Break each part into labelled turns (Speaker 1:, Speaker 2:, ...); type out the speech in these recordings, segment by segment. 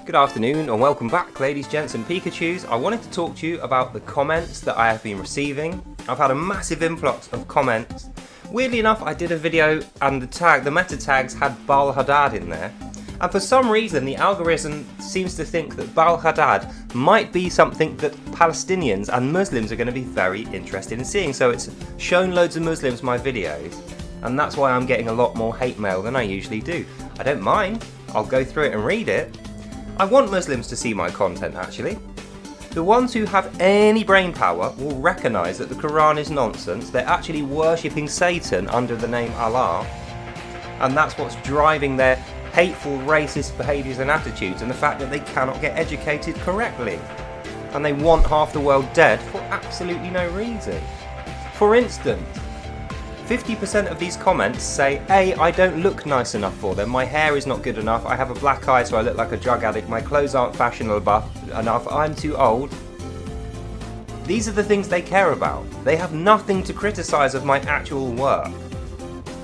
Speaker 1: Good afternoon and welcome back, ladies, gents and Pikachus. I wanted to talk to you about the comments that I have been receiving. I've had a massive influx of comments. Weirdly enough, I did a video and the meta tags had Baal Hadad in there. And for some reason, the algorithm seems to think that Baal Hadad might be something that Palestinians and Muslims are going to be very interested in seeing. So it's shown loads of Muslims my videos, and that's why I'm getting a lot more hate mail than I usually do. I don't mind. I'll go through it and read it. I want Muslims to see my content, actually. The ones who have any brain power will recognise that the Quran is nonsense. They're actually worshipping Satan under the name Allah, and that's what's driving their hateful, racist behaviours and attitudes, and the fact that they cannot get educated correctly. And they want half the world dead for absolutely no reason. For instance, 50% of these comments say, A, I don't look nice enough for them, my hair is not good enough, I have a black eye so I look like a drug addict, my clothes aren't fashionable enough, I'm too old. These are the things they care about. They have nothing to criticise of my actual work.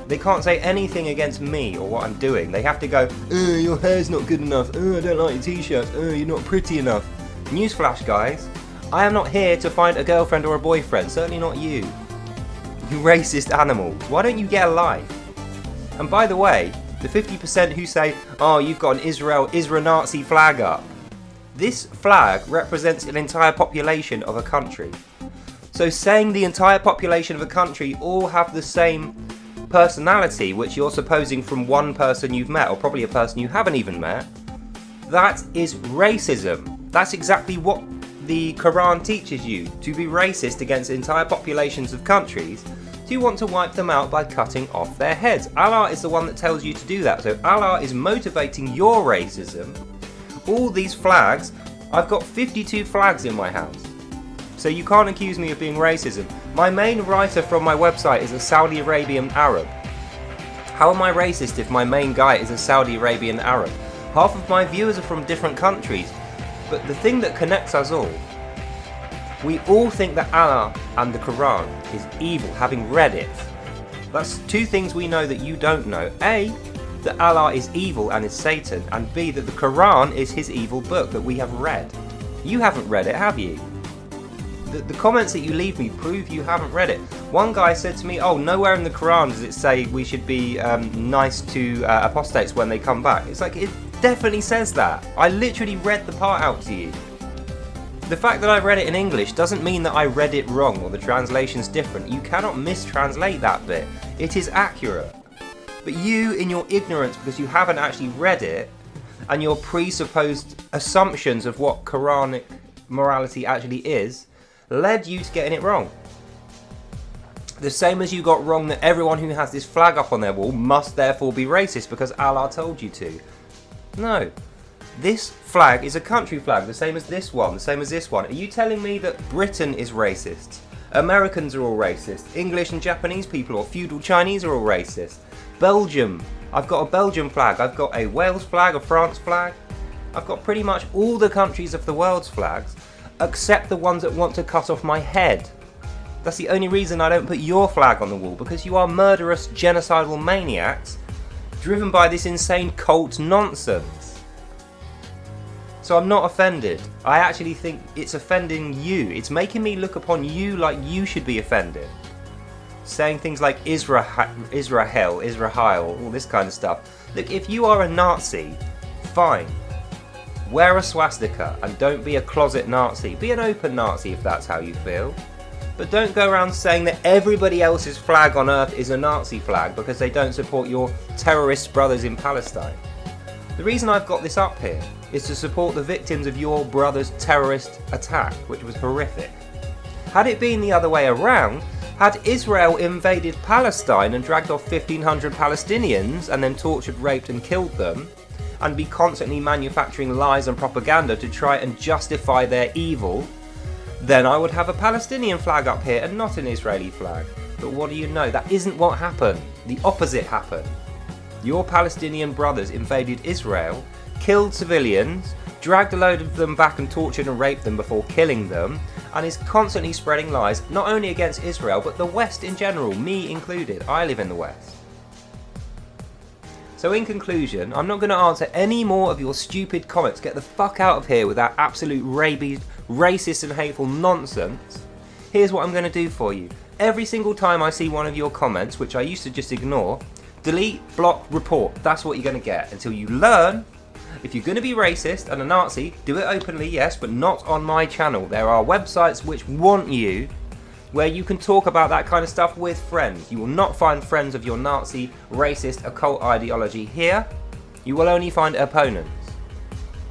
Speaker 1: They can't say anything against me or what I'm doing. They have to go, your hair's not good enough, I don't like your t-shirts, you're not pretty enough. Newsflash, guys, I am not here to find a girlfriend or a boyfriend, certainly not you. You racist animals, why don't you get a life? And by the way, the 50% who say, you've got an Israel Nazi flag up. This flag represents an entire population of a country. So saying the entire population of a country all have the same personality, which you're supposing from one person you've met, or probably a person you haven't even met, that is racism. That's exactly what the Quran teaches you, to be racist against entire populations of countries. Do you want to wipe them out by cutting off their heads? Allah is the one that tells you to do that. So Allah is motivating your racism. All these flags, I've got 52 flags in my house. So you can't accuse me of being racism. My main writer from my website is a Saudi Arabian Arab. How am I racist if my main guy is a Saudi Arabian Arab? Half of my viewers are from different countries. But the thing that connects us all, we all think that Allah and the Quran is evil, having read it. That's two things we know that you don't know. A, that Allah is evil and is Satan, and B, that the Quran is his evil book that we have read. You haven't read it, have you? The comments that you leave me prove you haven't read it. One guy said to me, nowhere in the Quran does it say we should be nice to apostates when they come back. It's like, it definitely says that. I literally read the part out to you. The fact that I read it in English doesn't mean that I read it wrong or the translation's different. You cannot mistranslate that bit. It is accurate. But you, in your ignorance, because you haven't actually read it, and your presupposed assumptions of what Quranic morality actually is, led you to getting it wrong. The same as you got wrong that everyone who has this flag up on their wall must therefore be racist because Allah told you to. No. This flag is a country flag, the same as this one, the same as this one. Are you telling me that Britain is racist? Americans are all racist. English and Japanese people or feudal Chinese are all racist. Belgium. I've got a Belgian flag. I've got a Wales flag, a France flag. I've got pretty much all the countries of the world's flags, except the ones that want to cut off my head. That's the only reason I don't put your flag on the wall, because you are murderous, genocidal maniacs driven by this insane cult nonsense. So I'm not offended. I actually think it's offending you. It's making me look upon you like you should be offended. Saying things like Israel, all this kind of stuff. Look, if you are a Nazi, fine. Wear a swastika and don't be a closet Nazi. Be an open Nazi if that's how you feel. But don't go around saying that everybody else's flag on earth is a Nazi flag because they don't support your terrorist brothers in Palestine. The reason I've got this up here is to support the victims of your brother's terrorist attack, which was horrific. Had it been the other way around, had Israel invaded Palestine and dragged off 1,500 Palestinians and then tortured, raped and killed them, and be constantly manufacturing lies and propaganda to try and justify their evil, then I would have a Palestinian flag up here and not an Israeli flag. But what do you know? That isn't what happened. The opposite happened. Your Palestinian brothers invaded Israel, killed civilians, dragged a load of them back and tortured and raped them before killing them, and is constantly spreading lies, not only against Israel, but the West in general, me included. I live in the West. So in conclusion, I'm not going to answer any more of your stupid comments. Get the fuck out of here with that absolute rabid, racist and hateful nonsense. Here's what I'm going to do for you. Every single time I see one of your comments, which I used to just ignore, delete, block, report. That's what you're going to get until you learn. If you're going to be racist and a Nazi, do it openly, yes, but not on my channel. There are websites which want you, where you can talk about that kind of stuff with friends. You will not find friends of your Nazi, racist, occult ideology here. You will only find opponents,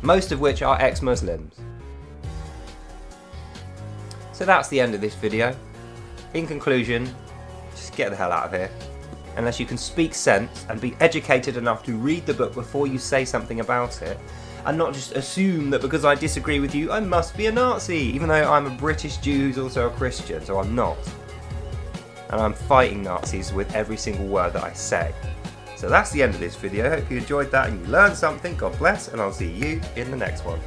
Speaker 1: most of which are ex-Muslims. So that's the end of this video. In conclusion, just get the hell out of here. Unless you can speak sense and be educated enough to read the book before you say something about it, and not just assume that because I disagree with you, I must be a Nazi, even though I'm a British Jew who's also a Christian, so I'm not. And I'm fighting Nazis with every single word that I say. So that's the end of this video. Hope you enjoyed that and you learned something. God bless, and I'll see you in the next one.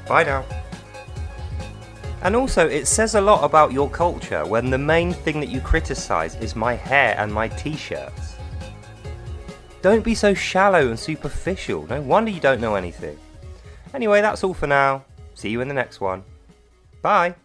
Speaker 1: Bye now. And also, it says a lot about your culture when the main thing that you criticise is my hair and my t-shirts. Don't be so shallow and superficial. No wonder you don't know anything. Anyway, that's all for now. See you in the next one. Bye.